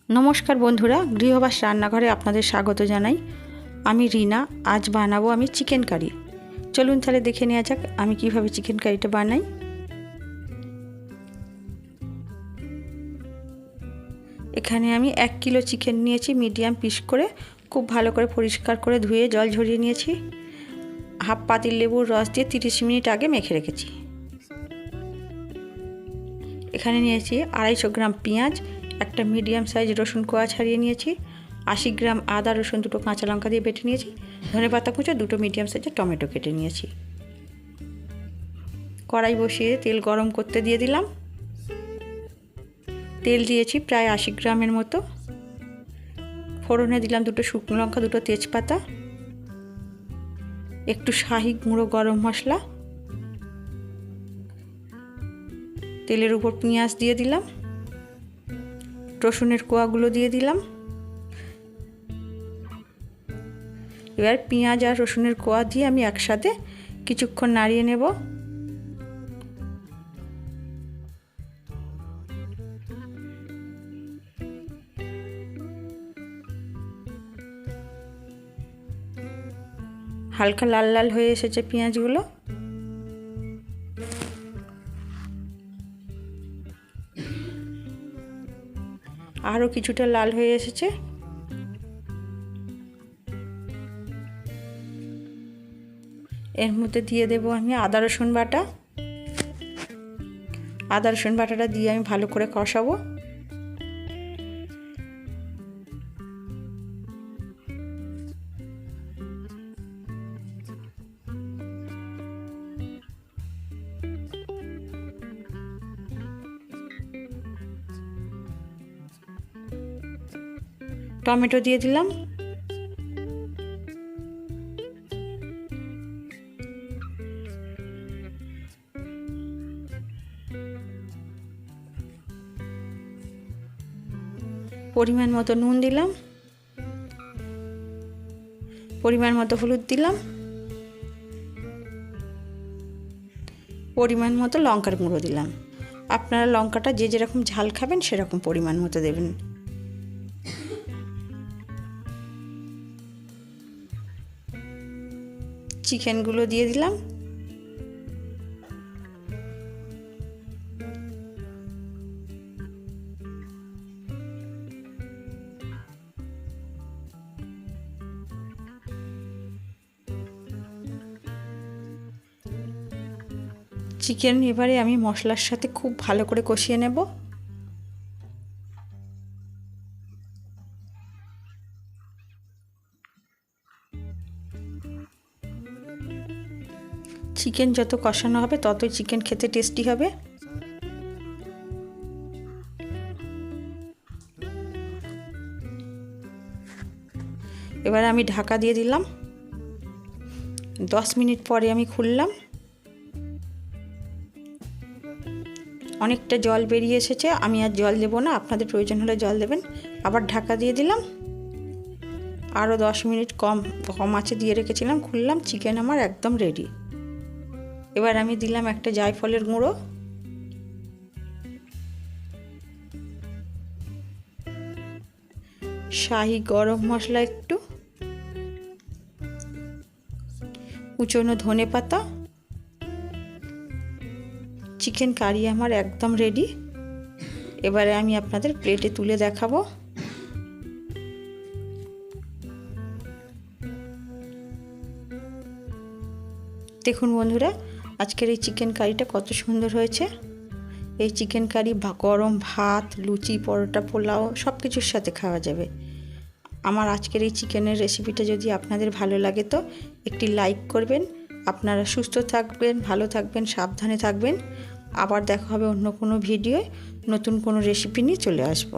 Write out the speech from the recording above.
नमस्कार बंधुरा गृहबास रान्नाघरे आपनादेर स्वागत जानाई। आमी रीना। आज बानाबो आमी चिकेन कारि। चलुन ताहले देखे नेওয়া যাক आमी किभाबे चिकेन कारिटा बानाई। एखाने आमी 1 किलो चिकेन निয়েছি मीडियम पिस करे खूब भालो करे परिष्कार करे धुए जल झरिয়ে নিয়েছি। हाफ पातिल लेबुर रस दिए 30 मिनट आगे मेखे रेखेছি। एखाने निয়েছি 250 ग्राम पेঁয়াজ, একটা মিডিয়াম সাইজ রসুন কোয়া ছাড়িয়ে নিয়েছি, 80 গ্রাম আদা রসুন দুটো কাঁচা লঙ্কা দিয়ে বেটে নিয়েছি, ধনেপাতা কুচো দুটো মিডিয়াম সাইজের টমেটো কেটে নিয়েছি। কড়াই বসিয়ে তেল গরম করতে দিয়ে দিলাম। তেল দিয়েছি প্রায় 80 গ্রামের মতো। ফোড়নে দিলাম দুটো শুকনো লঙ্কা, দুটো তেজপাতা, একটু শাহি গুঁড়ো গরম মশলা। তেলের উপর পেঁয়াজ দিয়ে দিলাম, রসুনের কোয়াগুলো দিয়ে দিলাম। এবার পেঁয়াজ আর রসুনের কোয়া দিয়ে আমি একসাথে কিছুক্ষণ নাড়িয়ে নেব। হালকা লাল লাল হয়ে এসেছে পেঁয়াজগুলো। আরও কিছুটা লাল হয়ে এসেছে। এর মধ্যে দিয়ে দেব আমি আদা রসুন বাটা। আদা রসুন বাটাটা দিয়ে আমি ভালো করে কষাবো। টমেটো দিয়ে দিলাম। পরিমাণ মতো নুন দিলাম, পরিমাণ মতো হলুদ দিলাম, পরিমাণ মতো লঙ্কার গুঁড়ো দিলাম। আপনারা লঙ্কাটা যে যেরকম ঝাল খাবেন সেরকম পরিমাণ মতো দেবেন। চিকেনগুলো দিয়ে দিলাম। চিকেন এবারে আমি মশলার সাথে খুব ভালো করে কষিয়ে নেব। চিকেন যত কষানো হবে ততই চিকেন খেতে টেস্টি হবে। এবার আমি ঢাকা দিয়ে দিলাম। 10 মিনিট পরে আমি খুললাম। অনেকটা জল বেরিয়ে এসেছে, আমি আর জল দেব না, আপনাদের প্রয়োজন হলে জল দেবেন। আবার ঢাকা দিয়ে দিলাম। আরও 10 মিনিট কম আঁচে দিয়ে রেখেছিলাম। খুললাম, চিকেন আমার একদম রেডি। এবার আমি দিলাম একটা জায়ফলের গুঁড়ো, শাহি গরম মশলা একটু, কুচনো ধনেপাতা। চিকেন কারি আমার একদম রেডি। এবারে আমি আপনাদের প্লেটে তুলে দেখাবো। দেখুন বন্ধুরা, আজকের এই চিকেন কারিটা কত সুন্দর হয়েছে। এই চিকেন কারি গরম ভাত, লুচি, পরোটা, পোলাও সব কিছুর সাথে খাওয়া যাবে। আমার আজকের এই চিকেনের রেসিপিটা যদি আপনাদের ভালো লাগে তো একটি লাইক করবেন। আপনারা সুস্থ থাকবেন, ভালো থাকবেন, সাবধানে থাকবেন। আবার দেখা হবে অন্য কোনো ভিডিওয়, নতুন কোনো রেসিপি নিয়ে চলে আসবো।